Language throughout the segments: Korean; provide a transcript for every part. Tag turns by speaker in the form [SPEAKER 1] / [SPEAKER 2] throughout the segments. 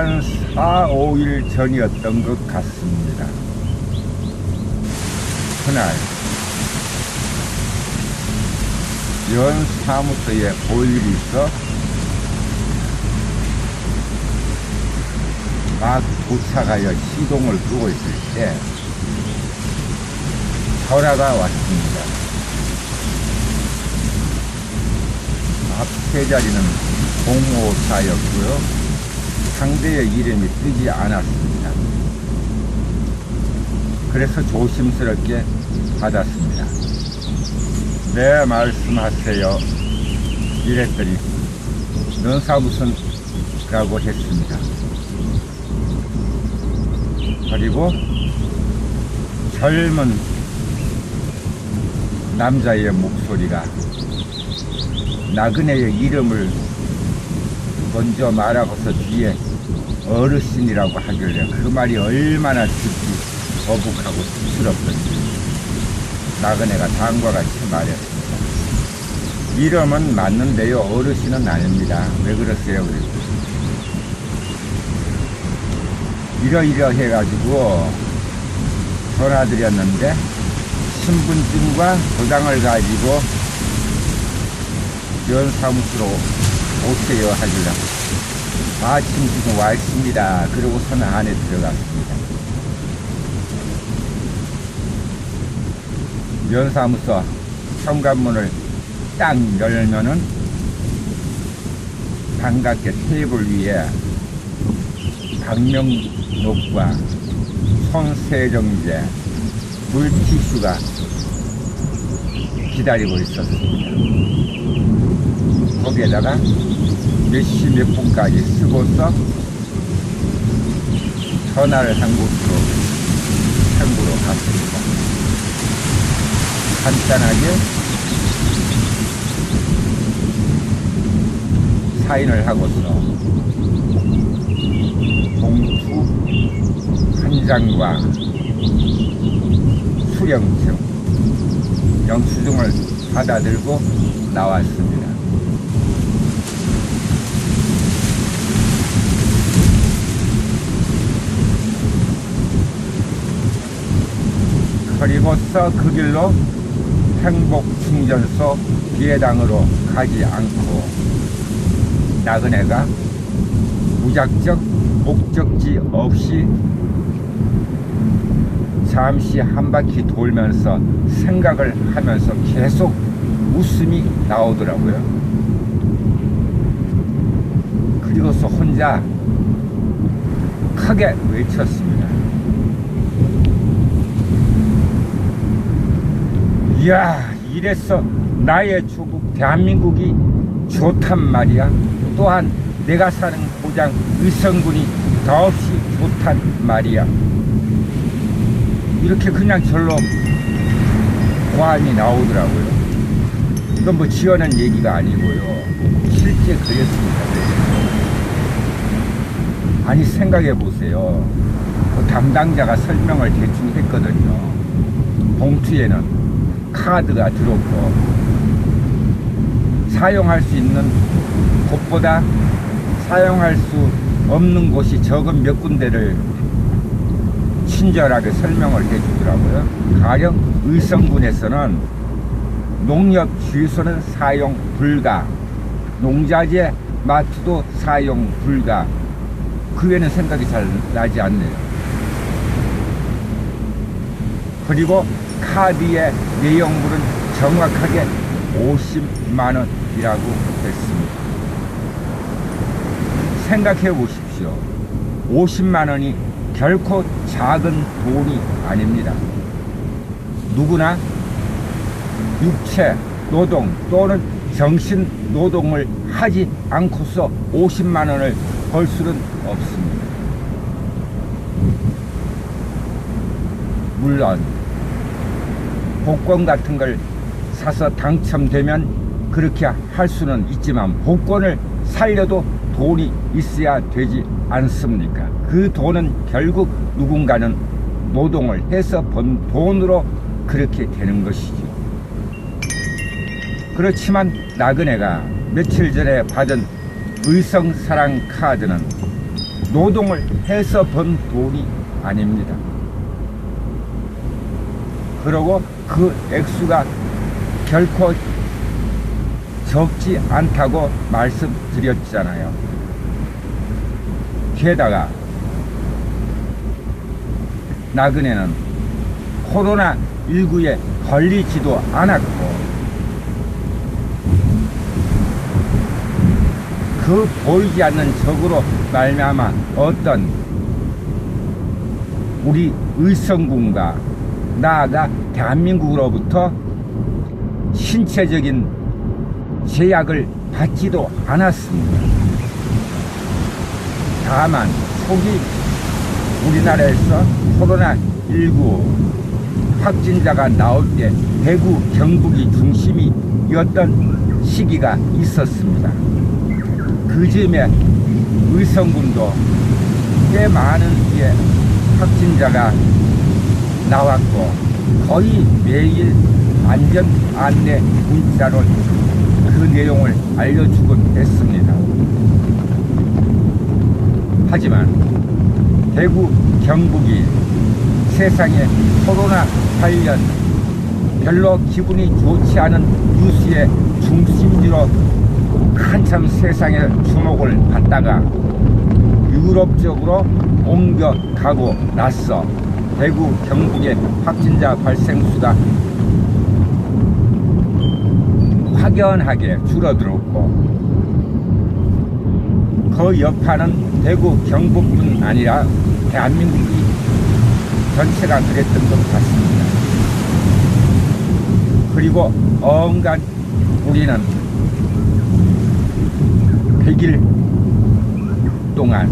[SPEAKER 1] 한 4, 5일 전이었던 것 같습니다. 그날 연 사무소에 볼 일이 있어 막 도착하여 시동을 끄고 있을 때 전화가 왔습니다. 앞 세 자리는 054였고요. 상대의 이름이 뜨지 않았습니다. 그래서 조심스럽게 받았습니다. 네, 말씀하세요. 이랬더니 너사 무슨 라고 했습니다. 그리고 젊은 남자의 목소리가 나그네의 이름을 먼저 말하고서 뒤에 어르신이라고 하길래 그 말이 얼마나 듣기 거북하고 쑥스럽던지 나그네가 다음과 같이 말했습니다. 이름은 맞는데요, 어르신은 아닙니다. 왜 그러세요? 그랬더니 이러이러 해가지고 전화드렸는데 신분증과 도장을 가지고 연사무소로 오세요 하길래 마침 지금 와 있습니다. 그러고서는 안에 들어갔습니다. 연사무소 현관문을 딱 열면은 반갑게 테이블 위에 방명록과 손세정제, 물티슈가 기다리고 있었습니다. 거기에다가 몇 시 몇 분까지 쓰고서 전화를 한 곳으로 창구로 갔습니다. 간단하게 사인을 하고서 봉투 한 장과 수령증, 영수증을 받아들고 나왔습니다. 그리고서 그 길로 행복충전소 비해당으로 가지 않고 나그네가 무작정 목적지 없이 잠시 한 바퀴 돌면서 생각을 하면서 계속 웃음이 나오더라고요. 그리고서 혼자 크게 외쳤습니다. 이야, 이래서 나의 조국 대한민국이 좋단 말이야. 또한 내가 사는 고장 의성군이 더없이 좋단 말이야. 이렇게 그냥 절로 고함이 나오더라고요. 이건 뭐 지어낸 얘기가 아니고요. 실제 그랬습니다. 아니, 생각해 보세요. 그 담당자가 설명을 대충 했거든요. 봉투에는 카드가 들었고 사용할 수 있는 곳보다 사용할 수 없는 곳이 적은 몇 군데를 친절하게 설명을 해주더라고요. 가령 의성군에서는 농협 주유소는 사용 불가, 농자재 마트도 사용 불가. 그 외에는 생각이 잘 나지 않네요. 그리고 카드의 내용물은 정확하게 50만원이라고 했습니다. 생각해 보십시오. 50만원이 결코 작은 돈이 아닙니다. 누구나 육체 노동 또는 정신 노동을 하지 않고서 50만원을 벌 수는 없습니다. 물론 복권 같은 걸 사서 당첨되면 그렇게 할 수는 있지만 복권을 살려도 돈이 있어야 되지 않습니까? 그 돈은 결국 누군가는 노동을 해서 번 돈으로 그렇게 되는 것이죠. 그렇지만 나그네가 며칠 전에 받은 의성사랑 카드는 노동을 해서 번 돈이 아닙니다. 그리고 그 액수가 결코 적지 않다고 말씀드렸잖아요. 게다가 나그네는 코로나19에 걸리지도 않았고 그 보이지 않는 적으로 말미암아 어떤 우리 의성군과 나아가 대한민국으로부터 신체적인 제약을 받지도 않았습니다. 다만 초기 우리나라에서 코로나19 확진자가 나올 때 대구, 경북이 중심이었던 시기가 있었습니다. 그 즈음에 의성군도 꽤 많은 확진자가 나왔고 거의 매일 안전 안내 문자로 그 내용을 알려주곤 했습니다. 하지만 대구, 경북이 세상에 코로나 관련 별로 기분이 좋지 않은 뉴스의 중심지로 한참 세상의 주목을 받다가 유럽 쪽으로 옮겨가고 나서 대구, 경북의 확진자 발생수가 확연하게 줄어들었고 그 여파는 대구, 경북뿐 아니라 대한민국이 전체가 그랬던 것 같습니다. 그리고 온갖 우리는 100일 동안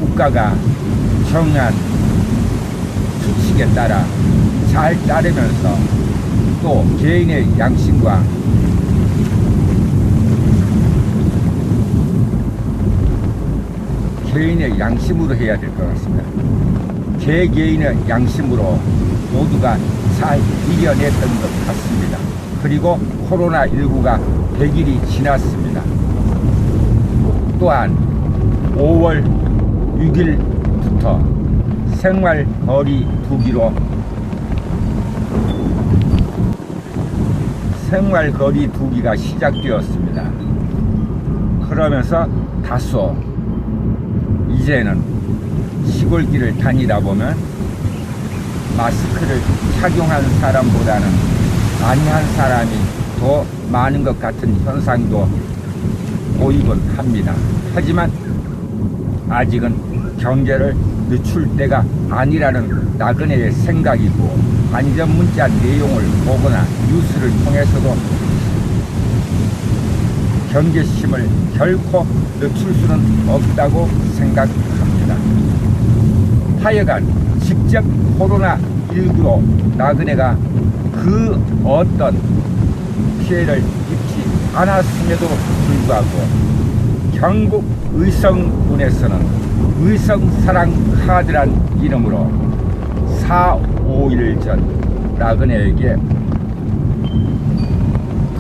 [SPEAKER 1] 국가가 정한 수칙에 따라 잘 따르면서 또 개인의 양심과 개인의 양심으로 해야 될 것 같습니다. 개개인의 양심으로 모두가 잘 이겨냈던 것 같습니다. 그리고 코로나19가 100일이 지났습니다. 또한 5월 6일부터 생활거리 두기로 생활거리 두기가 시작되었습니다. 그러면서 다소 이제는 시골길을 다니다 보면 마스크를 착용한 사람보다는 아니한 사람이 더 많은 것 같은 현상도 보이곤 합니다. 하지만 아직은 경계를 늦출 때가 아니라는 나그네의 생각이고 안전문자 내용을 보거나 뉴스를 통해서도 경계심을 결코 늦출 수는 없다고 생각합니다. 하여간 직접 코로나19로 나그네가 그 어떤 피해를 입지 않았음에도 불구하고 경북 의성군에서는 의성사랑 카드란 이름으로 4, 5일 전 나그네에게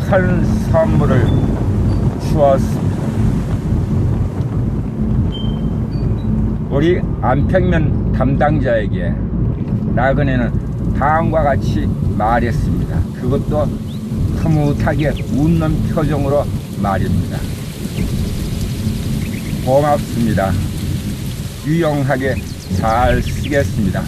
[SPEAKER 1] 큰 선물을 주었습니다. 우리 안평면 담당자에게 나그네는 다음과 같이 말했습니다. 그것도 흐뭇하게 웃는 표정으로 말입니다. 고맙습니다. 유용하게 잘 쓰겠습니다.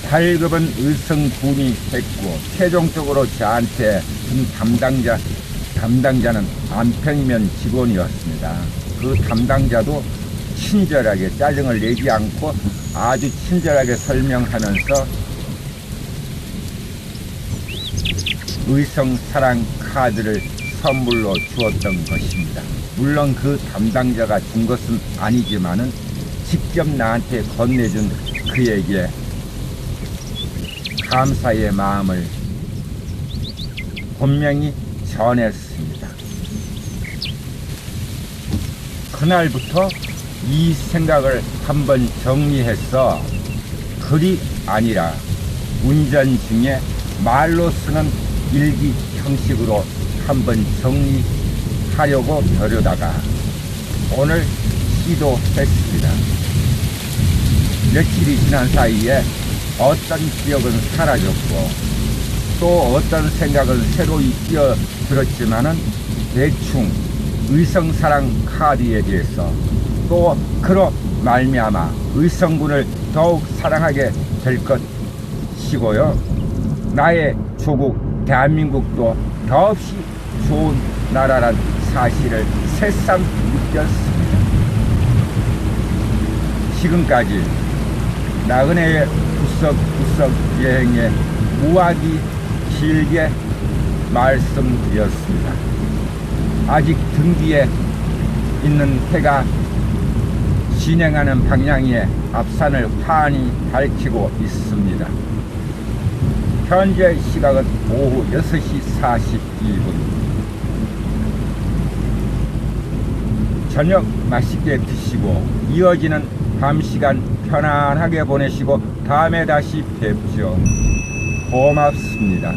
[SPEAKER 1] 발급은 의성군이 했고 최종적으로 저한테 준 담당자는 안평면 직원이었습니다. 그 담당자도 친절하게 짜증을 내지 않고 아주 친절하게 설명하면서 의성사랑 카드를 선물로 주었던 것입니다. 물론 그 담당자가 준 것은 아니지만은 직접 나한테 건네준 그에게 감사의 마음을 분명히 전했습니다. 그날부터 이 생각을 한번 정리해서 글이 아니라 운전 중에 말로 쓰는 일기 형식으로 한번 정리하려고 벼르다가 오늘 시도했습니다. 며칠이 지난 사이에 어떤 기억은 사라졌고 또 어떤 생각은 새로이 뛰어들었지만은 대충 의성사랑 카드에 대해서 또 그로 말미암아 의성군을 더욱 사랑하게 될 것이고요. 나의 조국 대한민국도 더없이 좋은 나라란 사실을 새삼 느꼈습니다. 지금까지 나그네의 구석구석 여행에 무하기 길게 말씀드렸습니다. 아직 등 뒤에 있는 해가 진행하는 방향의 앞산을 환히 밝히고 있습니다. 현재 시각은 오후 6시 42분. 저녁 맛있게 드시고 이어지는 밤 시간 편안하게 보내시고 다음에 다시 뵙죠. 고맙습니다.